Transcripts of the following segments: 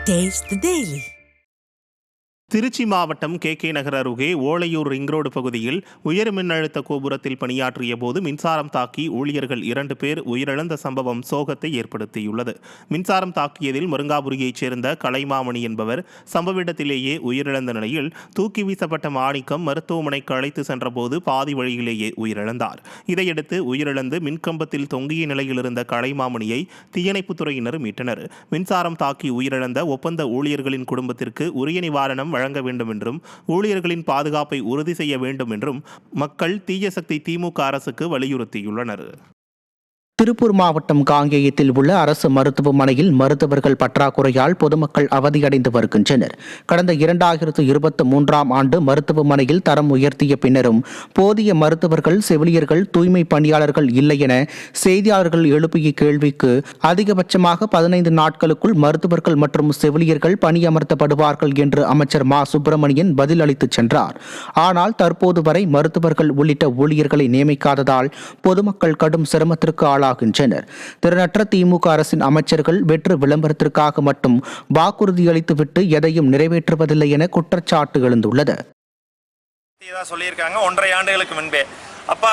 Taste the Daily. Trichy மாவட்டம் K நகர் அருகே Olaiyur ring road பகுதியில் உயர் மின்னழுத்த கோபுரத்தில் பணியாற்றிய போது மின்சாரம் தாக்கி ஊழியர்கள் 2 பேர் உயிரிழந்த சம்பவம் சோகத்தை ஏற்படுத்தியுள்ளது. மின்சாரம் தாக்கியதில் மருங்காபுரியைச் சேர்ந்த கலைமாமணி என்பவர் சம்பவ இடத்திலேயே உயிரிழந்த நிலையில் தூக்கி வீசப்பட்ட மாணிக்கம் மருத்துவமனைக்கு அழைத்து சென்றபோது பாதி வழியிலேயே உயிரிழந்தார். இதையடுத்து உயிரிழந்து மின்கம்பத்தில் தொங்கிய நிலையில் இருந்த கலைமாமணியை தீயணைப்புத்துறையினர் மீட்டனர். மின்சாரம் தாக்கி உயிரிழந்த ஒப்பந்த ஊழியர்களின் குடும்பத்திற்கு உரிய நிவாரணம் வழங்க வேண்டும் என்றும் ஊழியர்களின் பாதுகாப்பை உறுதி செய்ய வேண்டும் என்றும் மக்கள் தீய சக்தி திமுக அரசுக்கு வலியுறுத்தியுள்ளனர். திருப்பூர் மாவட்டம் காங்கேயத்தில் உள்ள அரசு மருத்துவமனையில் மருத்துவர்கள் பற்றாக்குறையால் பொதுமக்கள் அவதியடைந்து வருகின்றனர். கடந்த 2023ஆம் ஆண்டு மருத்துவமனையில் தரம் உயர்த்திய பின்னரும் போதிய மருத்துவர்கள், செவிலியர்கள், தூய்மை பணியாளர்கள் இல்லை என செய்தியாளர்கள் எழுப்பிய கேள்விக்கு அதிகபட்சமாக 15 நாட்களுக்குள் மருத்துவர்கள் மற்றும் செவிலியர்கள் பணியமர்த்தப்படுவார்கள் என்று அமைச்சர் மா சுப்பிரமணியன் பதில் அளித்து சென்றார். ஆனால் தற்போது வரை மருத்துவர்கள் உள்ளிட்ட ஊழியர்களை நியமிக்காததால் பொதுமக்கள் கடும் சிரமத்திற்கு ஆளாகின்றனர். திறனற்ற திமுக அரசின் அமைச்சர்கள் வெற்று விளம்பரத்திற்காக மட்டும் வாக்குறுதி அளித்துவிட்டு எதையும் நிறைவேற்றுவதில்லை என குற்றச்சாட்டு எழுந்துள்ளது. சொல்லியிருக்காங்க 1.5 ஆண்டுகளுக்கு முன்பே. அப்பா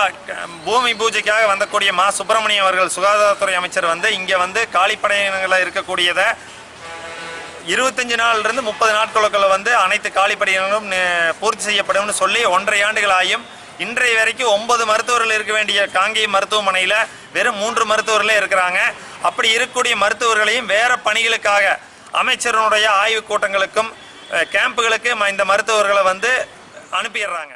பூமி பூஜைக்காக வந்தக்கூடிய மா சுப்பிரமணியம் அவர்கள் சுகாதாரத்துறை அமைச்சர் இங்க காலிப்படையினங்களில் இருக்கக்கூடியதை 25 நாளிலிருந்து 30 நாட்களுக்குள்ள அனைத்து காலிப்படையினங்களும் பூர்த்தி செய்யப்படும் சொல்லி 1.5 ஆண்டுகள் ஆயும் இன்றைய வரைக்கும் 9 மருத்துவர்கள் இருக்க வேண்டிய காங்கேயம் மருத்துவமனையில் வெறும் 3 மருத்துவர்களே இருக்கிறாங்க. அப்படி இருக்கக்கூடிய மருத்துவர்களையும் வேற பணிகளுக்காக அமைச்சருடைய ஆய்வுக் கூட்டங்களுக்கும் கேம்புகளுக்கு இந்த மருத்துவர்களை அனுப்பிடுறாங்க.